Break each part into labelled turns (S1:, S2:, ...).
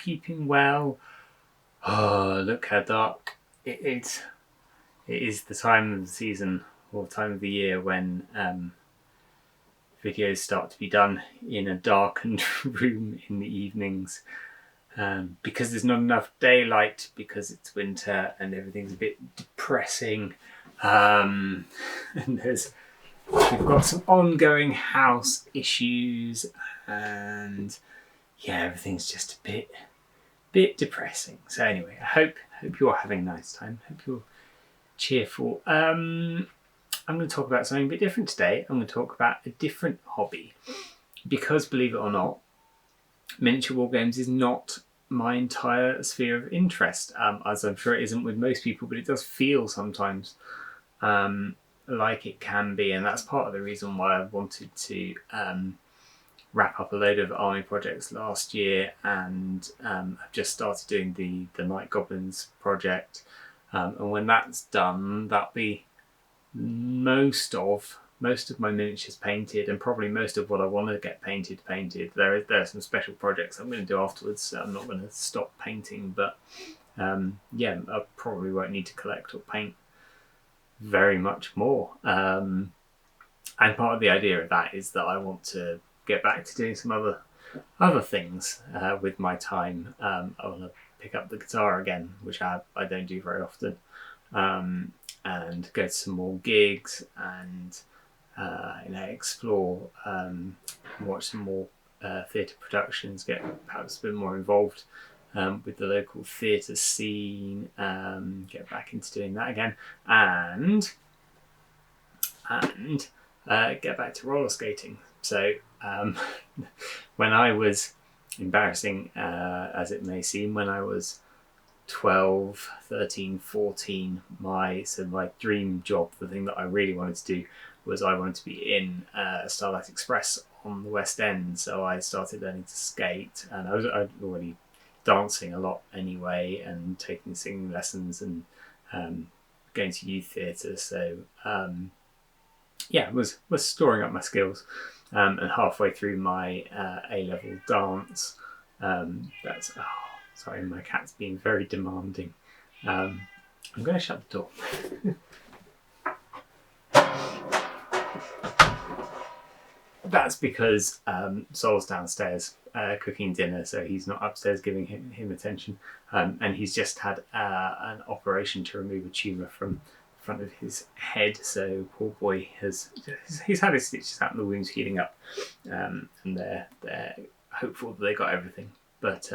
S1: keeping well. Oh, look how dark it is the time of the season or time of the year when videos start to be done in a darkened room in the evenings, because there's not enough daylight, because it's winter and everything's a bit depressing. And we've got some ongoing house issues, and yeah, everything's just a bit depressing. So anyway, I hope you're having a nice time. Hope you're cheerful. I'm going to talk about something a bit different today. I'm going to talk about a different hobby, because believe it or not, miniature war games is not my entire sphere of interest, as I'm sure it isn't with most people, but it does feel sometimes like it can be, and that's part of the reason why I wanted to wrap up a load of army projects last year, and I've just started doing the Night Goblins project, and when that's done, that'll be most of my miniatures painted, and probably most of what I want to get painted. There are some special projects I'm going to do afterwards, so I'm not going to stop painting, but yeah, I probably won't need to collect or paint very much more. And part of the idea of that is that I want to get back to doing some other things with my time. I want to pick up the guitar again, which I don't do very often, and go to some more gigs, and explore, watch some more theatre productions, get perhaps a bit more involved with the local theatre scene, get back into doing that again, and get back to roller skating. So when I was, embarrassing as it may seem, when I was 12, 13, 14, my dream job, the thing that I really wanted to do, was I wanted to be in Starlight Express on the West End. So I started learning to skate, and I'd already dancing a lot anyway, and taking singing lessons, and going to youth theatre. So was storing up my skills, and halfway through my A-level dance, sorry, my cat's being very demanding. I'm going to shut the door. That's because Sol's downstairs cooking dinner, so he's not upstairs giving him attention, and he's just had an operation to remove a tumour from the front of his head. So poor boy he's had his stitches out and the wound's healing up, and they're hopeful that they got everything, but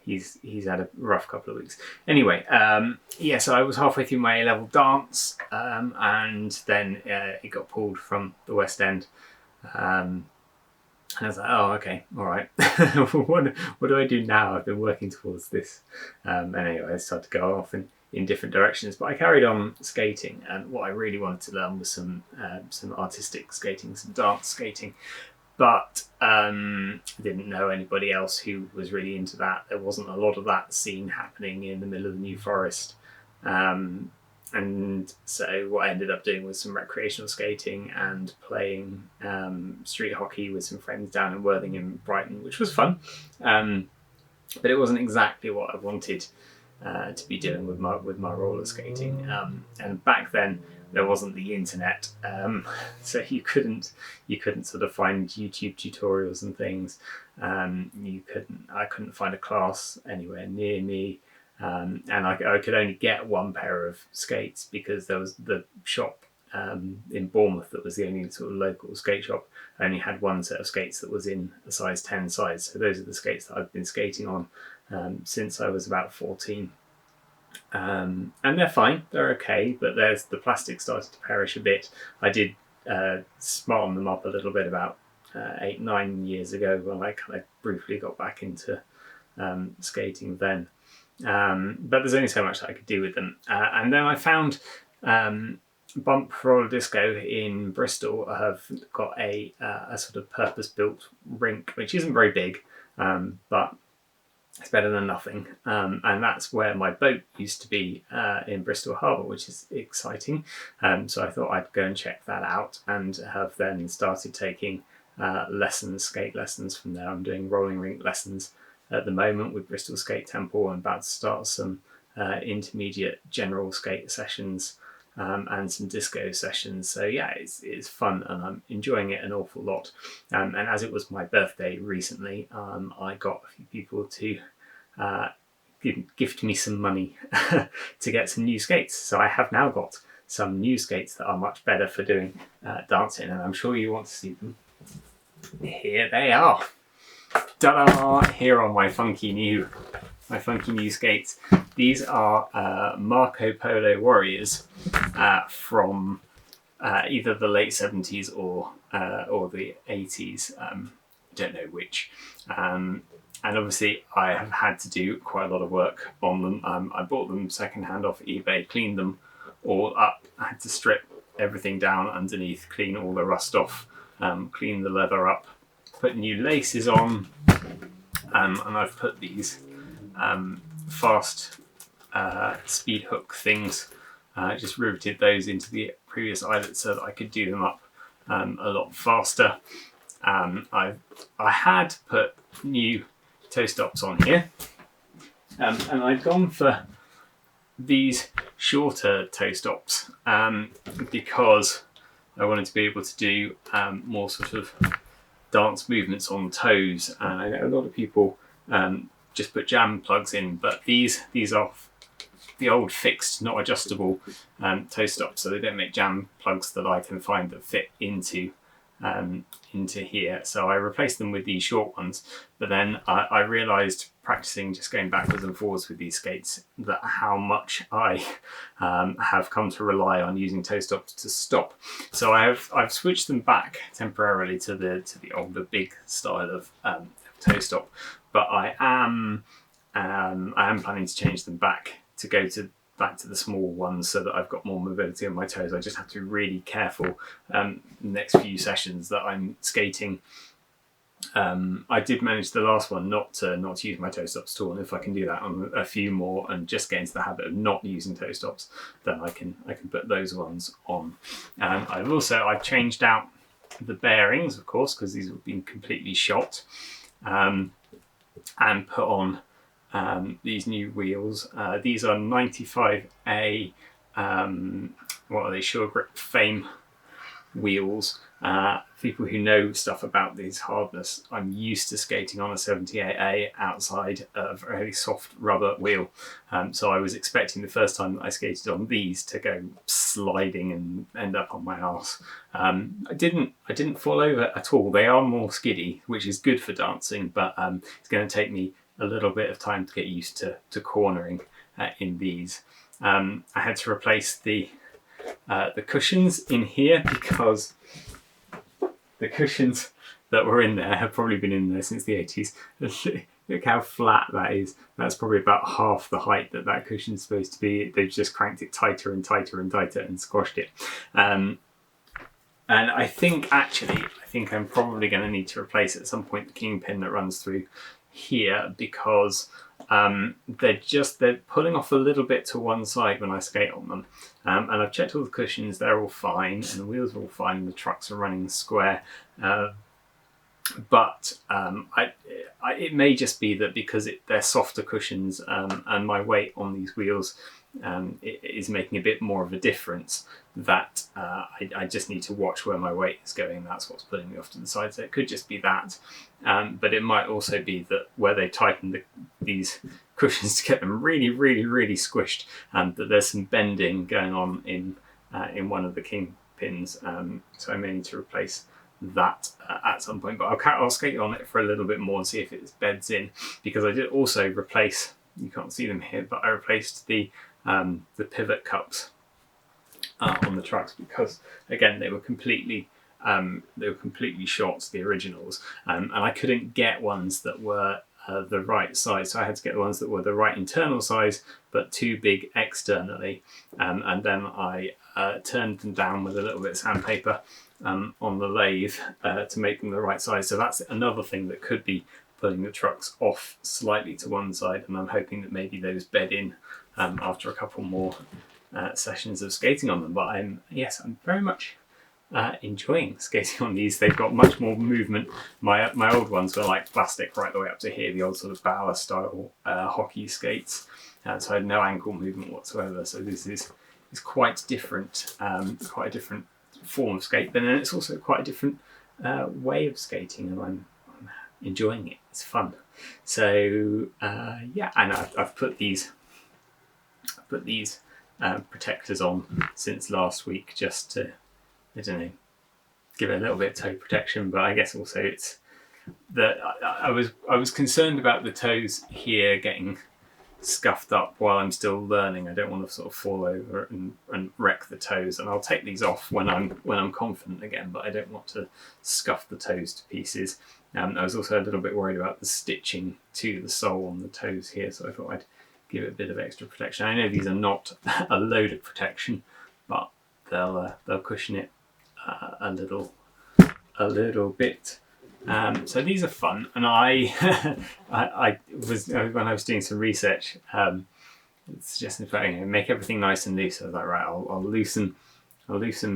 S1: he's had a rough couple of weeks. Anyway, so I was halfway through my A-level dance, and then it got pulled from the West End. And I was like, oh, okay, all right. what do I do now? I've been working towards this. And anyway, I started to go off in different directions. But I carried on skating, and what I really wanted to learn was some artistic skating, some dance skating. But I didn't know anybody else who was really into that. There wasn't a lot of that scene happening in the middle of the New Forest. And so what I ended up doing was some recreational skating and playing street hockey with some friends down in Worthing and Brighton, which was fun. But it wasn't exactly what I wanted to be doing with my roller skating. And back then there wasn't the internet, so you couldn't sort of find YouTube tutorials and things. I couldn't find a class anywhere near me. And I could only get one pair of skates because there was the shop in Bournemouth that was the only sort of local skate shop. I only had one set of skates that was in a size 10 size. So those are the skates that I've been skating on since I was about 14. And they're fine, they're okay, but the plastic started to perish a bit. I did smarten them up a little bit about 8-9 years ago, when I kind of briefly got back into skating then. But there's only so much that I could do with them. And then I found Bump Roller Disco in Bristol have got a sort of purpose-built rink, which isn't very big, but it's better than nothing. And that's where my boat used to be in Bristol Harbour, which is exciting. So I thought I'd go and check that out, and have then started taking skate lessons from there. I'm doing rolling rink lessons at the moment with Bristol Skate Temple. I'm about to start some intermediate general skate sessions and some disco sessions. So yeah, it's fun and I'm enjoying it an awful lot. And as it was my birthday recently, I got a few people to gift me some money to get some new skates. So I have now got some new skates that are much better for doing dancing, and I'm sure you want to see them. Here they are. Ta-da! Here are my funky new skates. These are Marco Polo Warriors from either the late 70s or the 80s. Don't know which. And obviously I have had to do quite a lot of work on them. I bought them secondhand off eBay, cleaned them all up. I had to strip everything down underneath, clean all the rust off, clean the leather up, put new laces on, and I've put these fast speed hook things, just riveted those into the previous eyelets so that I could do them up a lot faster. I had put new toe stops on here, and I've gone for these shorter toe stops because I wanted to be able to do more sort of dance movements on toes. And I know a lot of people just put jam plugs in, but these are the old fixed, not adjustable toe stops, so they don't make jam plugs that I can find that fit into here. So I replaced them with these short ones, but then I realised practicing just going backwards and forwards with these skates that how much I have come to rely on using toe stops to stop. So I've switched them back temporarily to the older big style of toe stop, but I am planning to change them back to go back to the small ones so that I've got more mobility on my toes. I just have to be really careful the next few sessions that I'm skating. I did manage the last one not to use my toe stops at all, and if I can do that on a few more and just get into the habit of not using toe stops, then I can put those ones on. I've changed out the bearings, of course, because these have been completely shot, and put on these new wheels. These are 95A, what are they, Sure Grip Fame wheels. People who know stuff about these hardness, I'm used to skating on a 78A outside a very soft rubber wheel. So I was expecting the first time that I skated on these to go sliding and end up on my arse. I didn't fall over at all. They are more skiddy, which is good for dancing, but it's going to take me a little bit of time to get used to cornering in these. I had to replace the cushions in here because the cushions that were in there have probably been in there since the 80s. Look how flat that is. That's probably about half the height that cushion's supposed to be. They've just cranked it tighter and tighter and tighter and squashed it. And I think I'm probably going to need to replace at some point the kingpin that runs through here, because they're pulling off a little bit to one side when I skate on them. And I've checked all the cushions, they're all fine, and the wheels are all fine, and the trucks are running square. But it may just be that because they're softer cushions and my weight on these wheels is making a bit more of a difference, that I just need to watch where my weight is going. That's what's pulling me off to the side. So it could just be that. But it might also be that where they tighten these cushions to get them really, really, really squished, that there's some bending going on in one of the kingpins. So I may need to replace that at some point, but I'll skate on it for a little bit more and see if it beds in, because I did also replace, you can't see them here, but I replaced the pivot cups on the trucks, because again they were completely shot, the originals, and I couldn't get ones that were the right size, so I had to get the ones that were the right internal size but too big externally, and then I turned them down with a little bit of sandpaper on the lathe to make them the right size. So that's another thing that could be pulling the trucks off slightly to one side, and I'm hoping that maybe those bed in after a couple more sessions of skating on them. But I'm very much enjoying skating on these. They've got much more movement. My old ones were like plastic right the way up to here, the old sort of Bauer style hockey skates, so I had no ankle movement whatsoever. So this is quite different, quite a different form of skate, but then it's also quite a different way of skating, and I'm enjoying it. It's fun. So yeah, and I've put these protectors on since last week, just to, I don't know, give it a little bit of toe protection. But I guess also it's that I was concerned about the toes here getting scuffed up while I'm still learning. I don't want to sort of fall over and wreck the toes, and I'll take these off when I'm confident again, but I don't want to scuff the toes to pieces. I was also a little bit worried about the stitching to the sole on the toes here, so I thought I'd give it a bit of extra protection. I know these are not a load of protection, but they'll cushion it a little bit. So these are fun, and I was when I was doing some research, suggesting make everything nice and loose. I was like, right, I'll loosen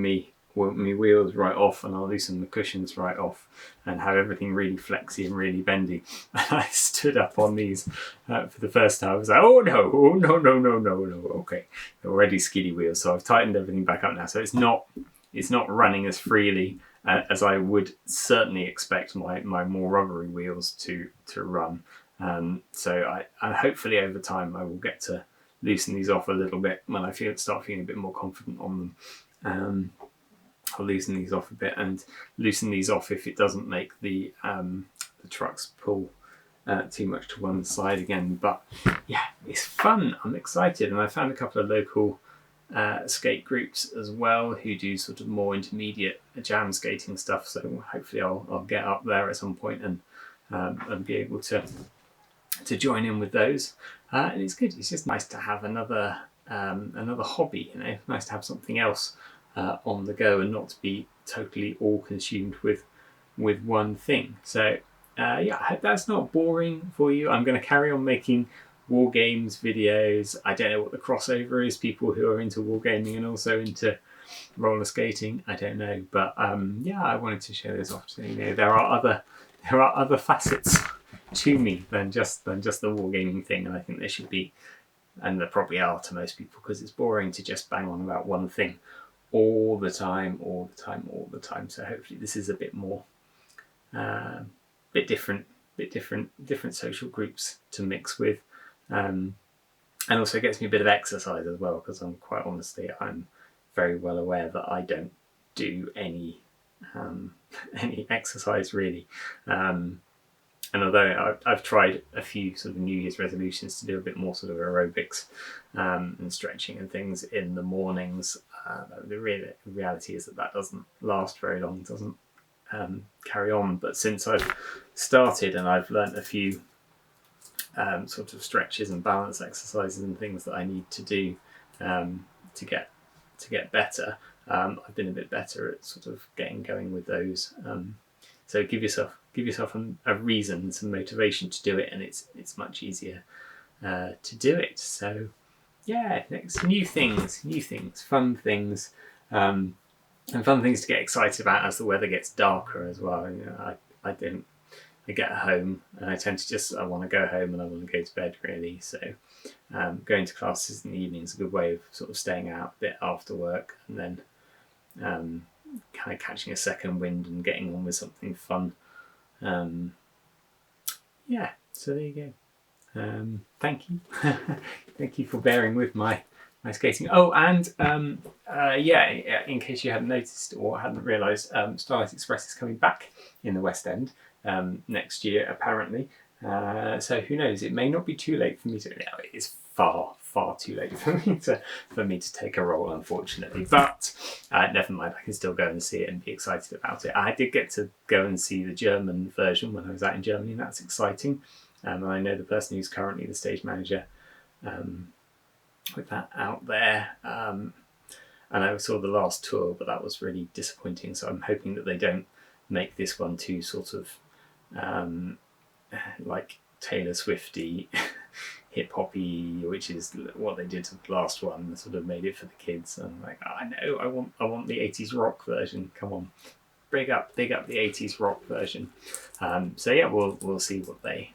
S1: me wheels right off, and I'll loosen the cushions right off, and have everything really flexy and really bendy. And I stood up on these for the first time. I was like, oh no, okay, they're already skiddy wheels. So I've tightened everything back up now, so it's not running as freely as I would certainly expect my more rubbery wheels to run. So I hopefully over time I will get to loosen these off a little bit when I start feeling a bit more confident on them. I'll loosen these off a bit, and loosen these off if it doesn't make the trucks pull too much to one side again. But yeah, it's fun. I'm excited, and I found a couple of local skate groups as well who do sort of more intermediate jam skating stuff. So hopefully I'll get up there at some point and be able to join in with those. And it's good. It's just nice to have another hobby. You know, nice to have something else on the go, and not to be totally all consumed with one thing. So yeah, I hope that's not boring for you. I'm going to carry on making war games videos. I don't know what the crossover is, people who are into wargaming and also into roller skating. I don't know, but yeah, I wanted to show this off. You know, there are other facets to me than just the wargaming thing, and I think there should be, and there probably are to most people, because it's boring to just bang on about one thing all the time. So hopefully this is a bit more, bit different social groups to mix with. And also gets me a bit of exercise as well, because I'm very well aware that I don't do any exercise really. And although I've tried a few sort of New Year's resolutions to do a bit more sort of aerobics and stretching and things in the mornings, the reality is that doesn't last very long, doesn't carry on. But since I've started and I've learnt a few sort of stretches and balance exercises and things that I need to do to get better, I've been a bit better at sort of getting going with those. So give yourself a reason, some motivation to do it, and it's much easier to do it. So yeah, next new things, fun things, and fun things to get excited about as the weather gets darker as well. You know, I get home and I tend to I want to go home and I want to go to bed really. So going to classes in the evening is a good way of sort of staying out a bit after work, and then kind of catching a second wind and getting on with something fun. Yeah, so there you go. Thank you. Thank you for bearing with my skating. Oh, and yeah, in case you hadn't noticed or hadn't realised, Starlight Express is coming back in the West End next year, apparently. So who knows? It may not be too late for me to. No, it is far too late for me to take a role, unfortunately. But never mind. I can still go and see it and be excited about it. I did get to go and see the German version when I was out in Germany, and that's exciting. And I know the person who's currently the stage manager with that out there. And I saw the last tour, but that was really disappointing. So I'm hoping that they don't make this one too sort of like Taylor Swifty hip hoppy, which is what they did to the last one. Sort of made it for the kids. And I'm like, oh, I know, I want the 80s rock version. Come on, big up the 80s rock version. So yeah, we'll see what they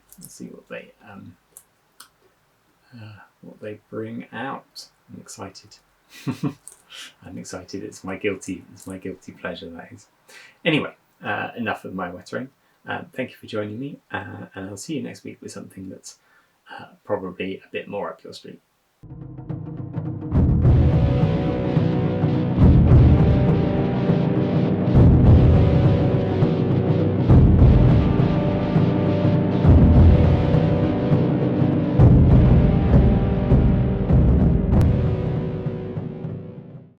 S1: what they bring out. I'm excited. I'm excited. It's my guilty pleasure, that is. Anyway, enough of my wettering. Thank you for joining me, and I'll see you next week with something that's probably a bit more up your street.